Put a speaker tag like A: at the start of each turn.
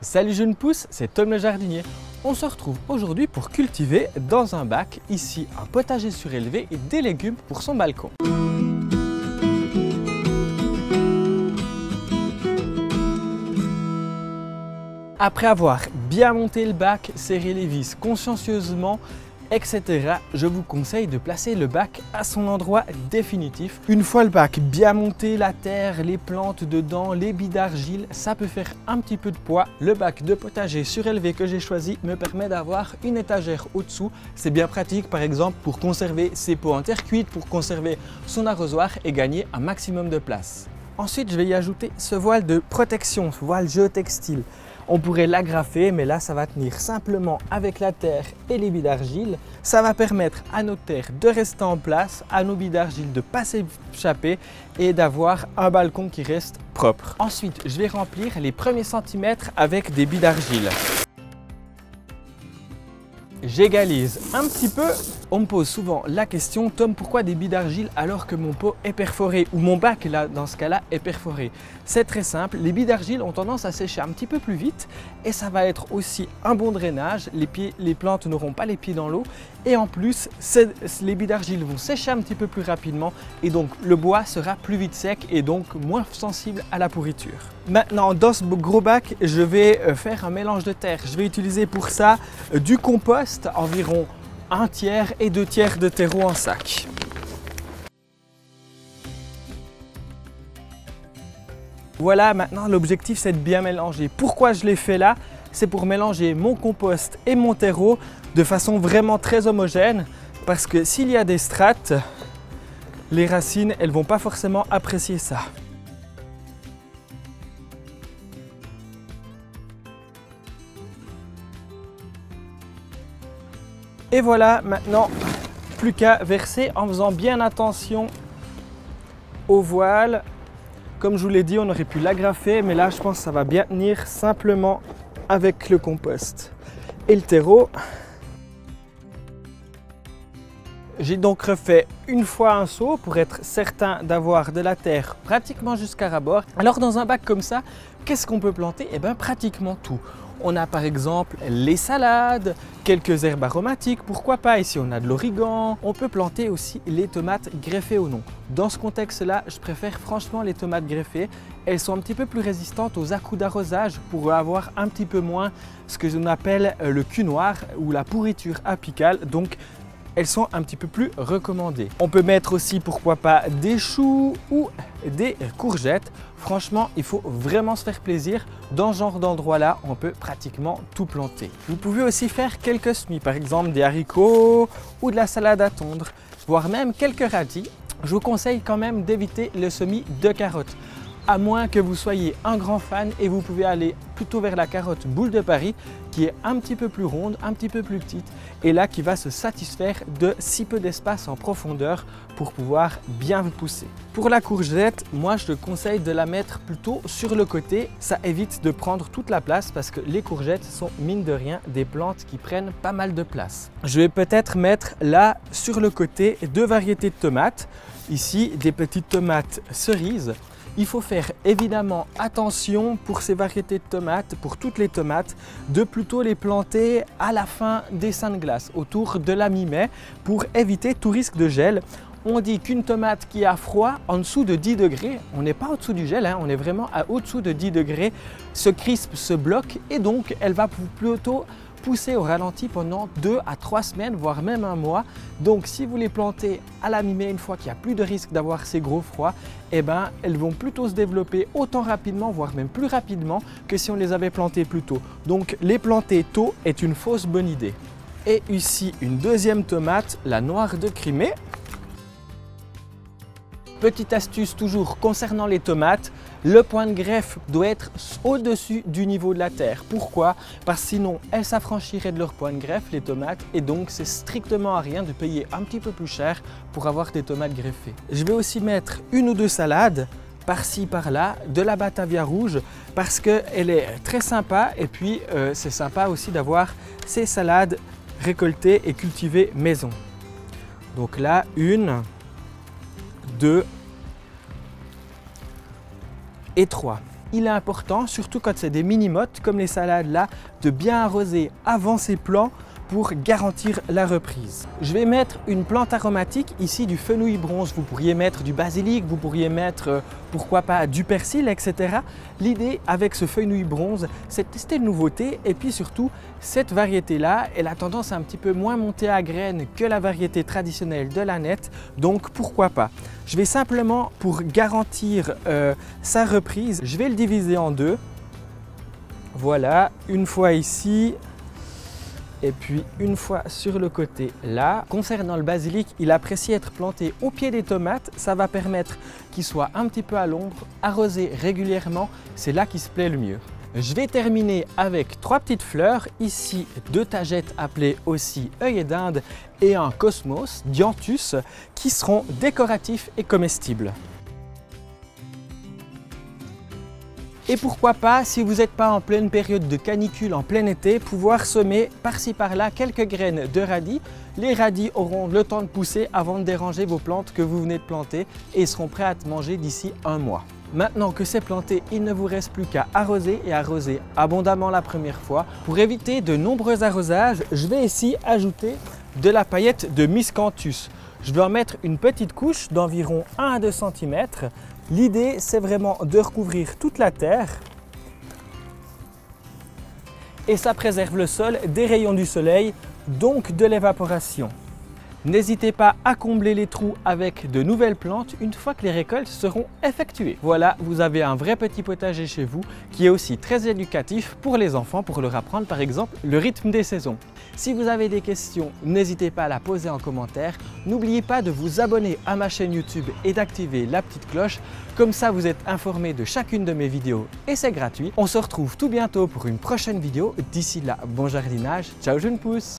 A: Salut jeunes pousses, c'est Tom le jardinier. On se retrouve aujourd'hui pour cultiver dans un bac, ici un potager surélevé et des légumes pour son balcon. Après avoir bien monté le bac, serré les vis consciencieusement, etc., je vous conseille de placer le bac à son endroit définitif. Une fois le bac bien monté, la terre, les plantes dedans, les billes d'argile, ça peut faire un petit peu de poids. Le bac de potager surélevé que j'ai choisi me permet d'avoir une étagère au-dessous. C'est bien pratique par exemple pour conserver ses pots en terre cuite, pour conserver son arrosoir et gagner un maximum de place. Ensuite, je vais y ajouter ce voile de protection, ce voile géotextile. On pourrait l'agrafer, mais là, ça va tenir simplement avec la terre et les billes d'argile. Ça va permettre à nos terres de rester en place, à nos billes d'argile de ne pas s'échapper et d'avoir un balcon qui reste propre. Ensuite, je vais remplir les premiers centimètres avec des billes d'argile. J'égalise un petit peu. On me pose souvent la question, Tom, pourquoi des billes d'argile alors que mon pot est perforé ou mon bac là, dans ce cas-là est perforé? C'est très simple, les billes d'argile ont tendance à sécher un petit peu plus vite et ça va être aussi un bon drainage. Les plantes n'auront pas les pieds dans l'eau et en plus, les billes d'argile vont sécher un petit peu plus rapidement et donc le bois sera plus vite sec et donc moins sensible à la pourriture. Maintenant, dans ce gros bac, je vais faire un mélange de terre. Je vais utiliser pour ça du compost, environ 1/3 et 2/3 de terreau en sac. Voilà, maintenant l'objectif c'est de bien mélanger. Pourquoi je l'ai fait là? C'est pour mélanger mon compost et mon terreau de façon vraiment très homogène parce que s'il y a des strates, les racines elles vont pas forcément apprécier ça. Et voilà, maintenant, plus qu'à verser en faisant bien attention au voile. Comme je vous l'ai dit, on aurait pu l'agrafer, mais là, je pense que ça va bien tenir simplement avec le compost et le terreau. J'ai donc refait une fois un seau pour être certain d'avoir de la terre pratiquement jusqu'à ras-bord. Alors dans un bac comme ça, qu'est-ce qu'on peut planter? Eh bien pratiquement tout. On a par exemple les salades, quelques herbes aromatiques, pourquoi pas. Ici on a de l'origan. On peut planter aussi les tomates greffées ou non. Dans ce contexte-là, je préfère franchement les tomates greffées. Elles sont un petit peu plus résistantes aux à-coups d'arrosage pour avoir un petit peu moins ce que l'on appelle le cul noir ou la pourriture apicale. Donc elles sont un petit peu plus recommandées. On peut mettre aussi, pourquoi pas, des choux ou des courgettes. Franchement, il faut vraiment se faire plaisir. Dans ce genre d'endroit-là, on peut pratiquement tout planter. Vous pouvez aussi faire quelques semis, par exemple des haricots ou de la salade à tondre, voire même quelques radis. Je vous conseille quand même d'éviter le semis de carottes, à moins que vous soyez un grand fan et vous pouvez aller plutôt vers la carotte boule de Paris qui est un petit peu plus ronde, un petit peu plus petite et là qui va se satisfaire de si peu d'espace en profondeur pour pouvoir bien pousser. Pour la courgette, moi je te conseille de la mettre plutôt sur le côté, ça évite de prendre toute la place parce que les courgettes sont mine de rien des plantes qui prennent pas mal de place. Je vais peut-être mettre là sur le côté 2 variétés de tomates, ici des petites tomates cerises. Il faut faire évidemment attention pour ces variétés de tomates, pour toutes les tomates, de plutôt les planter à la fin des seins de glace, autour de la mi-mai, pour éviter tout risque de gel. On dit qu'une tomate qui a froid, en dessous de 10 degrés, on n'est pas au-dessous du gel, on est vraiment au-dessous de 10 degrés, se crispe, se bloque et donc elle va plutôt pousser au ralenti pendant 2 à 3 semaines, voire même un mois. Donc si vous les plantez à la mi-mai, une fois qu'il n'y a plus de risque d'avoir ces gros froids, eh ben, elles vont plutôt se développer autant rapidement, voire même plus rapidement que si on les avait plantées plus tôt. Donc les planter tôt est une fausse bonne idée. Et ici une deuxième tomate, la noire de Crimée. Petite astuce toujours concernant les tomates, le point de greffe doit être au-dessus du niveau de la terre. Pourquoi? Parce que sinon elles s'affranchiraient de leur point de greffe, les tomates, et donc c'est strictement à rien de payer un petit peu plus cher pour avoir des tomates greffées. Je vais aussi mettre 1 ou 2 salades par-ci par-là, de la batavia rouge parce qu'elle est très sympa et puis c'est sympa aussi d'avoir ces salades récoltées et cultivées maison. Donc là, 1, 2 et 3. il est important, surtout quand c'est des mini-mottes comme les salades là, de bien arroser avant ces plants pour garantir la reprise. Je vais mettre une plante aromatique, ici du fenouil bronze. Vous pourriez mettre du basilic, vous pourriez mettre pourquoi pas du persil, etc. L'idée avec ce fenouil bronze, c'est de tester une nouveauté et puis surtout cette variété-là, elle a tendance à un petit peu moins monter à graines que la variété traditionnelle de l'Annette, donc pourquoi pas. Je vais simplement, pour garantir sa reprise, je vais le diviser en deux. Voilà, une fois ici. Et puis une fois sur le côté là. Concernant le basilic, il apprécie être planté au pied des tomates. Ça va permettre qu'il soit un petit peu à l'ombre, arrosé régulièrement. C'est là qu'il se plaît le mieux. Je vais terminer avec 3 petites fleurs. Ici, 2 tagettes appelées aussi œillet d'Inde et un cosmos, dianthus, qui seront décoratifs et comestibles. Et pourquoi pas, si vous n'êtes pas en pleine période de canicule, en plein été, pouvoir semer par-ci par-là quelques graines de radis. Les radis auront le temps de pousser avant de déranger vos plantes que vous venez de planter et seront prêts à être mangés d'ici un mois. Maintenant que c'est planté, il ne vous reste plus qu'à arroser et arroser abondamment la première fois. Pour éviter de nombreux arrosages, je vais ici ajouter de la paillette de miscanthus. Je vais en mettre une petite couche d'environ 1 à 2 cm. L'idée, c'est vraiment de recouvrir toute la terre et ça préserve le sol des rayons du soleil, donc de l'évaporation. N'hésitez pas à combler les trous avec de nouvelles plantes une fois que les récoltes seront effectuées. Voilà, vous avez un vrai petit potager chez vous qui est aussi très éducatif pour les enfants, pour leur apprendre par exemple le rythme des saisons. Si vous avez des questions, n'hésitez pas à la poser en commentaire. N'oubliez pas de vous abonner à ma chaîne YouTube et d'activer la petite cloche. Comme ça, vous êtes informé de chacune de mes vidéos et c'est gratuit. On se retrouve tout bientôt pour une prochaine vidéo. D'ici là, bon jardinage. Ciao jeunes pousses!